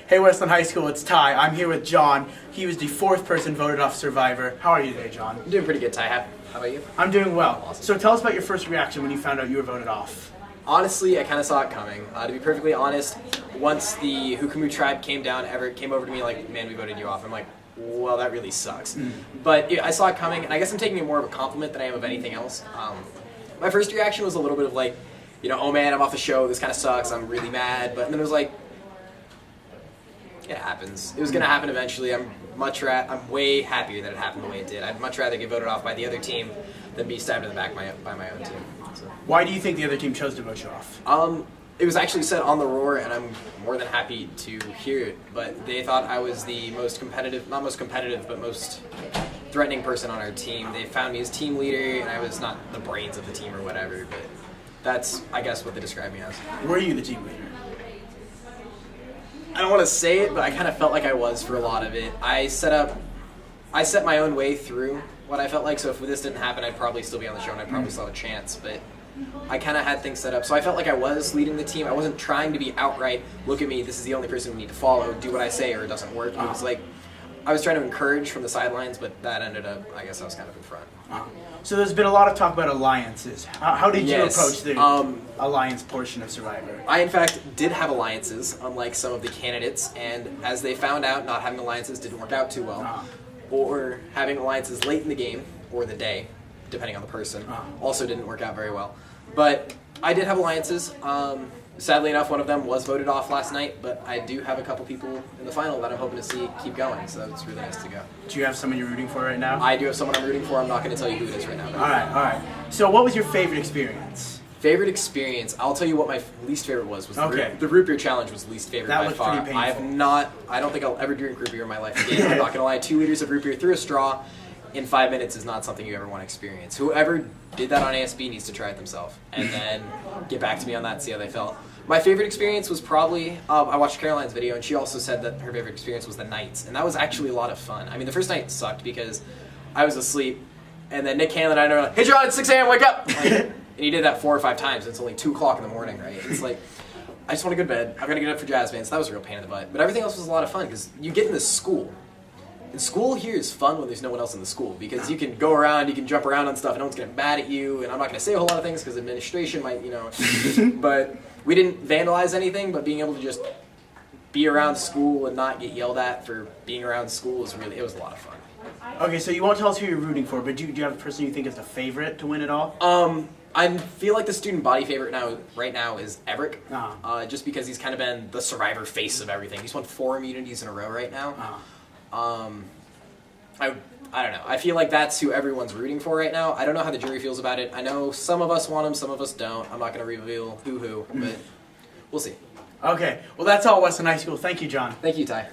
Hey Westland High School, it's Ty. I'm here with Jon. He was the 4th person voted off Survivor. How are you today, Jon? I'm doing pretty good, Ty. How about you? I'm doing well. Awesome. So tell us about your first reaction when you found out you were voted off. Honestly, I kind of saw it coming. To be perfectly honest, once the Hukamu tribe came down, Everett came over to me like, man, we voted you off. I'm like, well, that really sucks. But I saw it coming, and I guess I'm taking it more of a compliment than I am of anything else. My first reaction was a little bit of like, oh man, I'm off the show, this kind of sucks, I'm really mad. But then it was like, it happens. It was going to happen eventually. I'm way happier that it happened the way it did. I'd much rather get voted off by the other team than be stabbed in the back by my own team. So. Why do you think the other team chose to vote you off? It was actually said on the Roar, and I'm more than happy to hear it, but they thought I was the most competitive, not most competitive, but most threatening person on our team. They found me as team leader, and I was not the brains of the team or whatever, but that's, I guess, what they described me as. Were you the team leader? I don't want to say it, but I kind of felt like I was for a lot of it. I set my own way through what I felt like, so if this didn't happen, I'd probably still be on the show and I'd probably still have a chance, but I kind of had things set up, so I felt like I was leading the team. I wasn't trying to be outright, look at me, this is the only person we need to follow, do what I say or it doesn't work. It was like, I was trying to encourage from the sidelines, but that ended up, I guess I was kind of in front. So there's been a lot of talk about alliances. How did you approach the alliance portion of Survivor? I, in fact, did have alliances, unlike some of the candidates, and as they found out, not having alliances didn't work out too well. Or having alliances late in the game, or the day, depending on the person, also didn't work out very well. But I did have alliances. Sadly enough, one of them was voted off last night, but I do have a couple people in the final that I'm hoping to see keep going, so it's really nice to go. Do you have someone you're rooting for right now? I do have someone I'm rooting for. I'm not going to tell you who it is right now. All right. So what was your favorite experience? Favorite experience? I'll tell you what my least favorite was the root beer challenge was least favorite by far. Pretty painful. I don't think I'll ever drink root beer in my life again. I'm not going to lie. 2 liters of root beer through a straw in 5 minutes is not something you ever want to experience. Whoever did that on ASB needs to try it themselves and then get back to me on that and see how they felt. My favorite experience was probably, I watched Caroline's video and she also said that her favorite experience was the nights, and that was actually a lot of fun. I mean, the first night sucked because I was asleep, and then Nick Hanlon and I were like, hey John, it's 6 a.m., wake up! And he did that 4 or 5 times, and it's only 2 o'clock in the morning, right? It's like, I just want to go to bed, I'm going to get up for jazz band, so that was a real pain in the butt. But everything else was a lot of fun, because you get into school. And school here is fun when there's no one else in the school, because you can go around, you can jump around on stuff, and no one's going to get mad at you, and I'm not going to say a whole lot of things because administration might, but we didn't vandalize anything, but being able to just be around school and not get yelled at for being around school was it was a lot of fun. Okay, so you won't tell us who you're rooting for, but do you have a person you think is the favorite to win it all? I feel like the student body favorite right now is Everett, just because he's kind of been the Survivor face of everything. He's won 4 immunities in a row right now. I don't know. I feel like that's who everyone's rooting for right now. I don't know how the jury feels about it. I know some of us want him, some of us don't. I'm not going to reveal who, but we'll see. Okay, well that's all Westland High School. Thank you, Jon. Thank you, Ty.